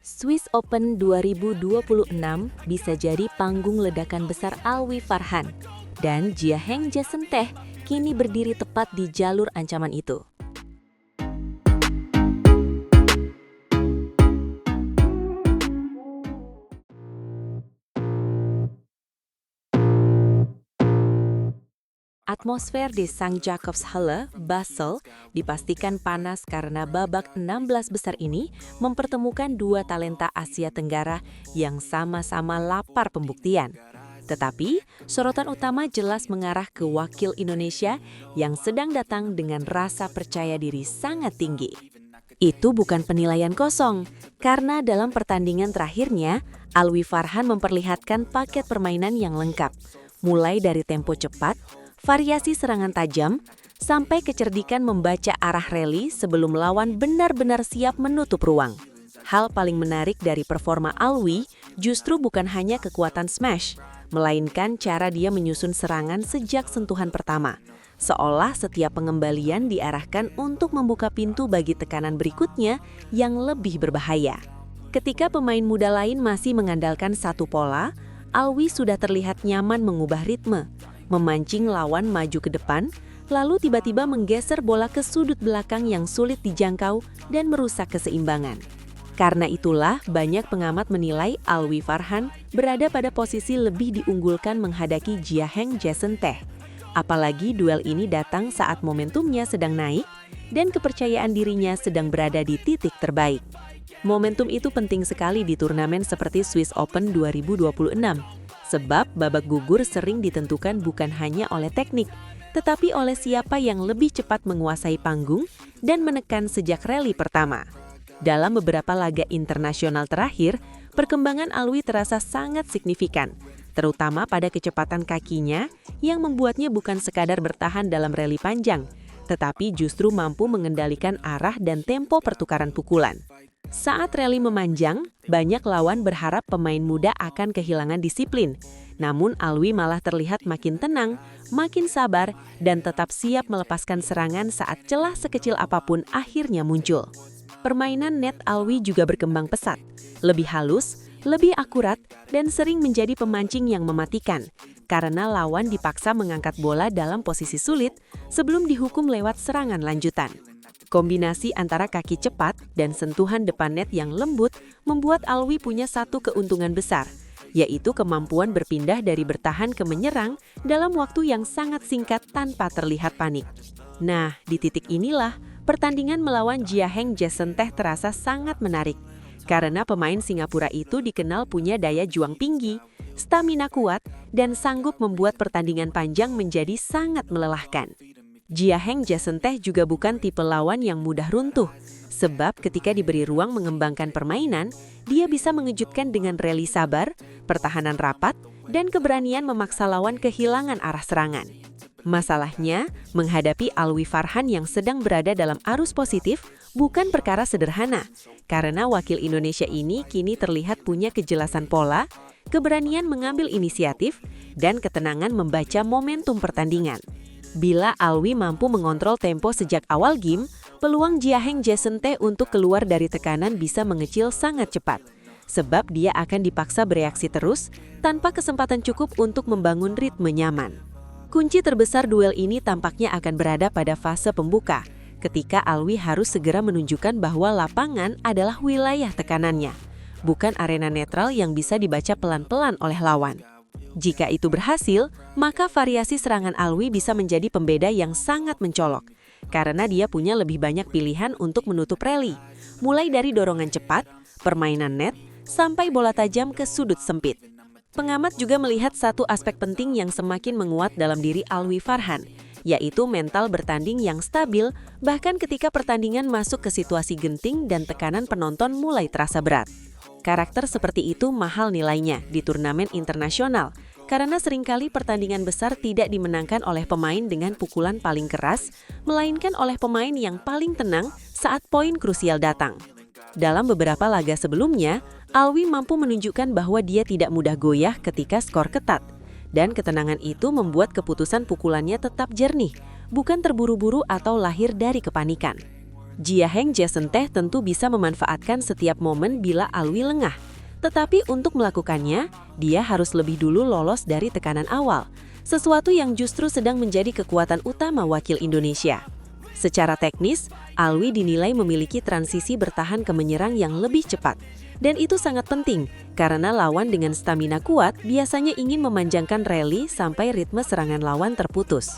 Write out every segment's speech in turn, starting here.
Swiss Open 2026 bisa jadi panggung ledakan besar Alwi Farhan, dan Jia Heng Jason Teh kini berdiri tepat di jalur ancaman itu. Atmosfer di St. Jakobshalle, Basel, dipastikan panas karena babak 16 besar ini mempertemukan dua talenta Asia Tenggara yang sama-sama lapar pembuktian. Tetapi, sorotan utama jelas mengarah ke wakil Indonesia yang sedang datang dengan rasa percaya diri sangat tinggi. Itu bukan penilaian kosong, karena dalam pertandingan terakhirnya, Alwi Farhan memperlihatkan paket permainan yang lengkap, mulai dari tempo cepat, variasi serangan tajam, sampai kecerdikan membaca arah rally sebelum lawan benar-benar siap menutup ruang. Hal paling menarik dari performa Alwi justru bukan hanya kekuatan smash, melainkan cara dia menyusun serangan sejak sentuhan pertama, seolah setiap pengembalian diarahkan untuk membuka pintu bagi tekanan berikutnya yang lebih berbahaya. Ketika pemain muda lain masih mengandalkan satu pola, Alwi sudah terlihat nyaman mengubah ritme, memancing lawan maju ke depan, lalu tiba-tiba menggeser bola ke sudut belakang yang sulit dijangkau dan merusak keseimbangan. Karena itulah banyak pengamat menilai Alwi Farhan berada pada posisi lebih diunggulkan menghadapi Jia Heng Jason Teh. Apalagi duel ini datang saat momentumnya sedang naik dan kepercayaan dirinya sedang berada di titik terbaik. Momentum itu penting sekali di turnamen seperti Swiss Open 2026. Sebab babak gugur sering ditentukan bukan hanya oleh teknik, tetapi oleh siapa yang lebih cepat menguasai panggung dan menekan sejak rally pertama. Dalam beberapa laga internasional terakhir, perkembangan Alwi terasa sangat signifikan, terutama pada kecepatan kakinya yang membuatnya bukan sekadar bertahan dalam rally panjang, tetapi justru mampu mengendalikan arah dan tempo pertukaran pukulan. Saat rally memanjang, banyak lawan berharap pemain muda akan kehilangan disiplin. Namun Alwi malah terlihat makin tenang, makin sabar, dan tetap siap melepaskan serangan saat celah sekecil apapun akhirnya muncul. Permainan net Alwi juga berkembang pesat, lebih halus, lebih akurat, dan sering menjadi pemancing yang mematikan, karena lawan dipaksa mengangkat bola dalam posisi sulit sebelum dihukum lewat serangan lanjutan. Kombinasi antara kaki cepat dan sentuhan depan net yang lembut membuat Alwi punya satu keuntungan besar, yaitu kemampuan berpindah dari bertahan ke menyerang dalam waktu yang sangat singkat tanpa terlihat panik. Nah, di titik inilah pertandingan melawan Jia Heng Jason Teh terasa sangat menarik, karena pemain Singapura itu dikenal punya daya juang tinggi, stamina kuat, dan sanggup membuat pertandingan panjang menjadi sangat melelahkan. Jia Heng Jason Teh juga bukan tipe lawan yang mudah runtuh, sebab ketika diberi ruang mengembangkan permainan, dia bisa mengejutkan dengan rally sabar, pertahanan rapat, dan keberanian memaksa lawan kehilangan arah serangan. Masalahnya, menghadapi Alwi Farhan yang sedang berada dalam arus positif bukan perkara sederhana, karena wakil Indonesia ini kini terlihat punya kejelasan pola, keberanian mengambil inisiatif, dan ketenangan membaca momentum pertandingan. Bila Alwi mampu mengontrol tempo sejak awal game, peluang Jia Heng Jason Teh untuk keluar dari tekanan bisa mengecil sangat cepat, sebab dia akan dipaksa bereaksi terus tanpa kesempatan cukup untuk membangun ritme nyaman. Kunci terbesar duel ini tampaknya akan berada pada fase pembuka, ketika Alwi harus segera menunjukkan bahwa lapangan adalah wilayah tekanannya, bukan arena netral yang bisa dibaca pelan-pelan oleh lawan. Jika itu berhasil, maka variasi serangan Alwi bisa menjadi pembeda yang sangat mencolok, karena dia punya lebih banyak pilihan untuk menutup rally, mulai dari dorongan cepat, permainan net, sampai bola tajam ke sudut sempit. Pengamat juga melihat satu aspek penting yang semakin menguat dalam diri Alwi Farhan, yaitu mental bertanding yang stabil bahkan ketika pertandingan masuk ke situasi genting dan tekanan penonton mulai terasa berat. Karakter seperti itu mahal nilainya di turnamen internasional, karena seringkali pertandingan besar tidak dimenangkan oleh pemain dengan pukulan paling keras, melainkan oleh pemain yang paling tenang saat poin krusial datang. Dalam beberapa laga sebelumnya, Alwi mampu menunjukkan bahwa dia tidak mudah goyah ketika skor ketat, dan ketenangan itu membuat keputusan pukulannya tetap jernih, bukan terburu-buru atau lahir dari kepanikan. Jia Heng Jason Teh tentu bisa memanfaatkan setiap momen bila Alwi lengah. Tetapi untuk melakukannya, dia harus lebih dulu lolos dari tekanan awal, sesuatu yang justru sedang menjadi kekuatan utama wakil Indonesia. Secara teknis, Alwi dinilai memiliki transisi bertahan ke menyerang yang lebih cepat. Dan itu sangat penting, karena lawan dengan stamina kuat biasanya ingin memanjangkan rally sampai ritme serangan lawan terputus.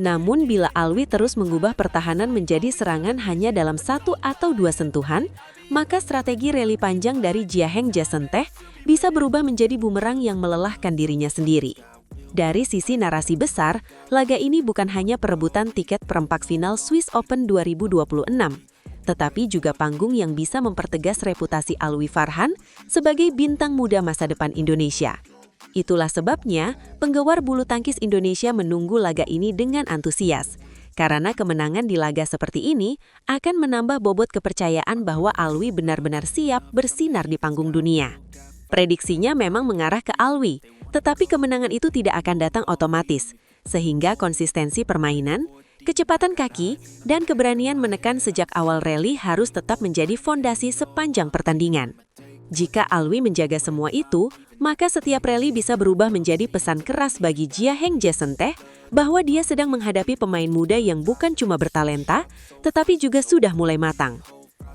Namun bila Alwi terus mengubah pertahanan menjadi serangan hanya dalam 1 atau 2 sentuhan, maka strategi rally panjang dari Jia Heng Jason Teh bisa berubah menjadi bumerang yang melelahkan dirinya sendiri. Dari sisi narasi besar, laga ini bukan hanya perebutan tiket perempat final Swiss Open 2026, tetapi juga panggung yang bisa mempertegas reputasi Alwi Farhan sebagai bintang muda masa depan Indonesia. Itulah sebabnya, penggewar bulu tangkis Indonesia menunggu laga ini dengan antusias. Karena kemenangan di laga seperti ini akan menambah bobot kepercayaan bahwa Alwi benar-benar siap bersinar di panggung dunia. Prediksinya memang mengarah ke Alwi, tetapi kemenangan itu tidak akan datang otomatis. Sehingga konsistensi permainan, kecepatan kaki, dan keberanian menekan sejak awal rally harus tetap menjadi fondasi sepanjang pertandingan. Jika Alwi menjaga semua itu, maka setiap rally bisa berubah menjadi pesan keras bagi Jia Heng Jason Teh bahwa dia sedang menghadapi pemain muda yang bukan cuma bertalenta, tetapi juga sudah mulai matang.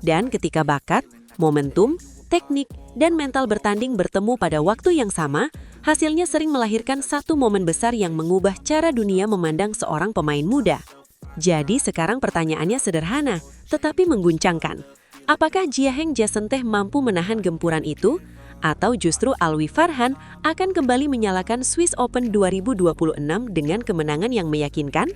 Dan ketika bakat, momentum, teknik, dan mental bertanding bertemu pada waktu yang sama, hasilnya sering melahirkan satu momen besar yang mengubah cara dunia memandang seorang pemain muda. Jadi sekarang pertanyaannya sederhana, tetapi mengguncangkan. Apakah Jia Heng Jason Teh mampu menahan gempuran itu? Atau justru Alwi Farhan akan kembali menyalakan Swiss Open 2026 dengan kemenangan yang meyakinkan?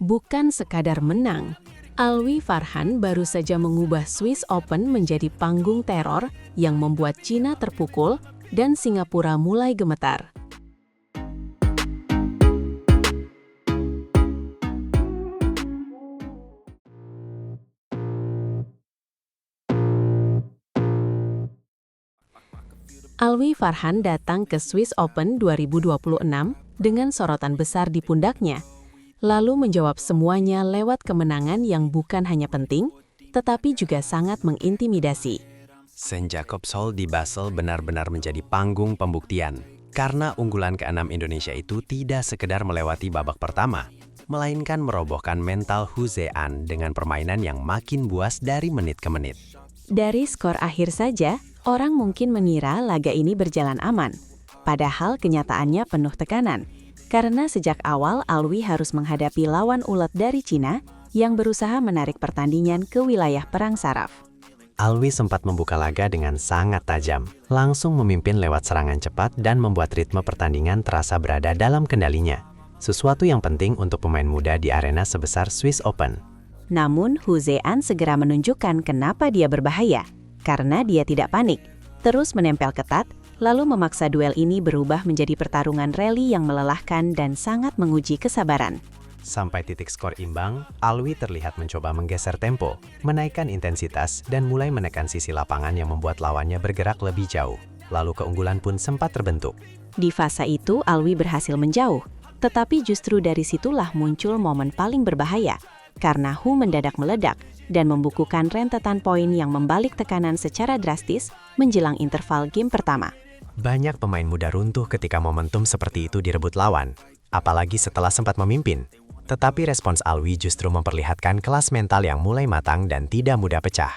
Bukan sekadar menang, Alwi Farhan baru saja mengubah Swiss Open menjadi panggung teror yang membuat Cina terpukul dan Singapura mulai gemetar. Alwi Farhan datang ke Swiss Open 2026 dengan sorotan besar di pundaknya, lalu menjawab semuanya lewat kemenangan yang bukan hanya penting, tetapi juga sangat mengintimidasi. St. Jacobs Hall di Basel benar-benar menjadi panggung pembuktian, karena unggulan ke-6 Indonesia itu tidak sekedar melewati babak pertama, melainkan merobohkan mental Hu Zean dengan permainan yang makin buas dari menit ke menit. Dari skor akhir saja, orang mungkin mengira laga ini berjalan aman, padahal kenyataannya penuh tekanan. Karena sejak awal Alwi harus menghadapi lawan ulet dari Cina yang berusaha menarik pertandingan ke wilayah perang saraf. Alwi sempat membuka laga dengan sangat tajam, langsung memimpin lewat serangan cepat dan membuat ritme pertandingan terasa berada dalam kendalinya. Sesuatu yang penting untuk pemain muda di arena sebesar Swiss Open. Namun Hu Zean segera menunjukkan kenapa dia berbahaya, karena dia tidak panik, terus menempel ketat, lalu memaksa duel ini berubah menjadi pertarungan rally yang melelahkan dan sangat menguji kesabaran. Sampai titik skor imbang, Alwi terlihat mencoba menggeser tempo, menaikkan intensitas, dan mulai menekan sisi lapangan yang membuat lawannya bergerak lebih jauh. Lalu keunggulan pun sempat terbentuk. Di fase itu, Alwi berhasil menjauh, tetapi justru dari situlah muncul momen paling berbahaya, karena Hu mendadak meledak dan membukukan rentetan poin yang membalik tekanan secara drastis menjelang interval game pertama. Banyak pemain muda runtuh ketika momentum seperti itu direbut lawan, apalagi setelah sempat memimpin. Tetapi respons Alwi justru memperlihatkan kelas mental yang mulai matang dan tidak mudah pecah.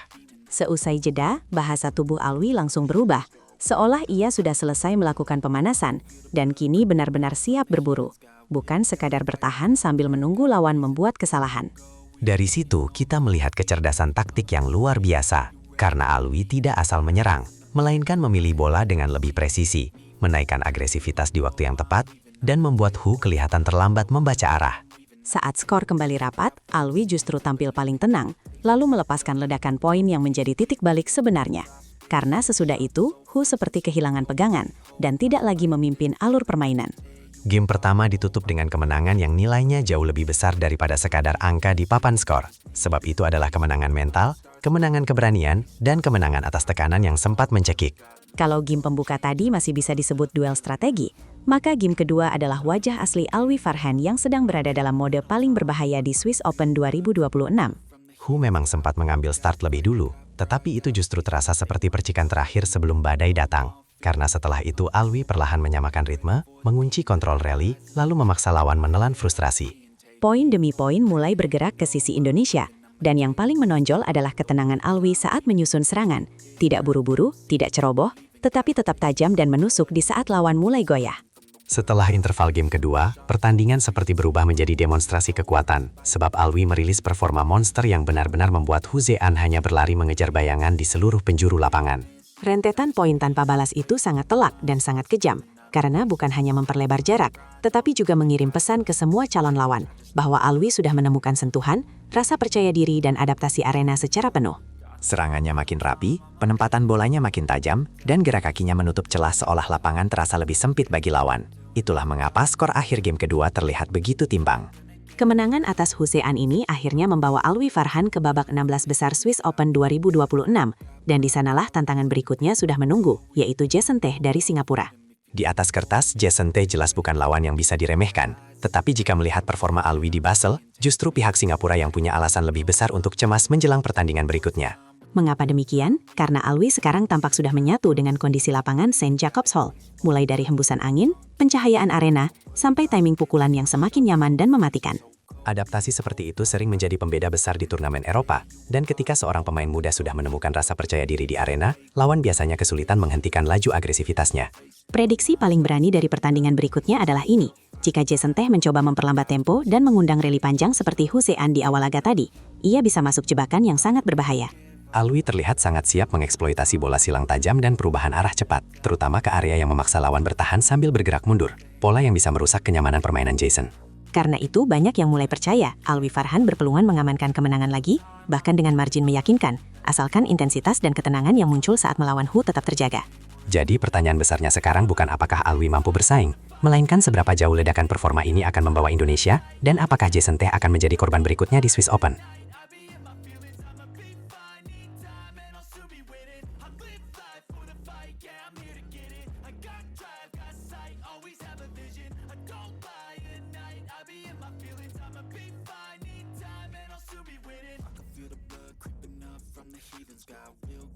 Seusai jeda, bahasa tubuh Alwi langsung berubah, seolah ia sudah selesai melakukan pemanasan dan kini benar-benar siap berburu, bukan sekadar bertahan sambil menunggu lawan membuat kesalahan. Dari situ kita melihat kecerdasan taktik yang luar biasa, karena Alwi tidak asal menyerang, melainkan memilih bola dengan lebih presisi, menaikkan agresivitas di waktu yang tepat, dan membuat Hu kelihatan terlambat membaca arah. Saat skor kembali rapat, Alwi justru tampil paling tenang, lalu melepaskan ledakan poin yang menjadi titik balik sebenarnya. Karena sesudah itu, Hu seperti kehilangan pegangan dan tidak lagi memimpin alur permainan. Game pertama ditutup dengan kemenangan yang nilainya jauh lebih besar daripada sekadar angka di papan skor. Sebab itu adalah kemenangan mental, kemenangan keberanian, dan kemenangan atas tekanan yang sempat mencekik. Kalau game pembuka tadi masih bisa disebut duel strategi, maka game kedua adalah wajah asli Alwi Farhan yang sedang berada dalam mode paling berbahaya di Swiss Open 2026. Hu memang sempat mengambil start lebih dulu, tetapi itu justru terasa seperti percikan terakhir sebelum badai datang. Karena setelah itu Alwi perlahan menyamakan ritme, mengunci kontrol rally, lalu memaksa lawan menelan frustrasi. Poin demi poin mulai bergerak ke sisi Indonesia, dan yang paling menonjol adalah ketenangan Alwi saat menyusun serangan. Tidak buru-buru, tidak ceroboh, tetapi tetap tajam dan menusuk di saat lawan mulai goyah. Setelah interval game kedua, pertandingan seperti berubah menjadi demonstrasi kekuatan, sebab Alwi merilis performa monster yang benar-benar membuat Hu Zean hanya berlari mengejar bayangan di seluruh penjuru lapangan. Rentetan poin tanpa balas itu sangat telak dan sangat kejam, karena bukan hanya memperlebar jarak, tetapi juga mengirim pesan ke semua calon lawan, bahwa Alwi sudah menemukan sentuhan, rasa percaya diri dan adaptasi arena secara penuh. Serangannya makin rapi, penempatan bolanya makin tajam, dan gerak kakinya menutup celah seolah lapangan terasa lebih sempit bagi lawan. Itulah mengapa skor akhir game kedua terlihat begitu timbang. Kemenangan atas Hu Zean ini akhirnya membawa Alwi Farhan ke babak 16 besar Swiss Open 2026, dan di sanalah tantangan berikutnya sudah menunggu, yaitu Jason Teh dari Singapura. Di atas kertas, Jason Teh jelas bukan lawan yang bisa diremehkan. Tetapi jika melihat performa Alwi di Basel, justru pihak Singapura yang punya alasan lebih besar untuk cemas menjelang pertandingan berikutnya. Mengapa demikian? Karena Alwi sekarang tampak sudah menyatu dengan kondisi lapangan St. Jacobs Hall, mulai dari hembusan angin, pencahayaan arena, sampai timing pukulan yang semakin nyaman dan mematikan. Adaptasi seperti itu sering menjadi pembeda besar di turnamen Eropa, dan ketika seorang pemain muda sudah menemukan rasa percaya diri di arena, lawan biasanya kesulitan menghentikan laju agresivitasnya. Prediksi paling berani dari pertandingan berikutnya adalah ini. Jika Jason Teh mencoba memperlambat tempo dan mengundang rally panjang seperti Hu Zean di awal laga tadi, ia bisa masuk jebakan yang sangat berbahaya. Alwi terlihat sangat siap mengeksploitasi bola silang tajam dan perubahan arah cepat, terutama ke area yang memaksa lawan bertahan sambil bergerak mundur, pola yang bisa merusak kenyamanan permainan Jason. Karena itu, banyak yang mulai percaya Alwi Farhan berpeluang mengamankan kemenangan lagi, bahkan dengan margin meyakinkan, asalkan intensitas dan ketenangan yang muncul saat melawan Hu tetap terjaga. Jadi pertanyaan besarnya sekarang bukan apakah Alwi mampu bersaing, melainkan seberapa jauh ledakan performa ini akan membawa Indonesia, dan apakah Jason Teh akan menjadi korban berikutnya di Swiss Open. Feel the blood creeping up from the heathens. Got will,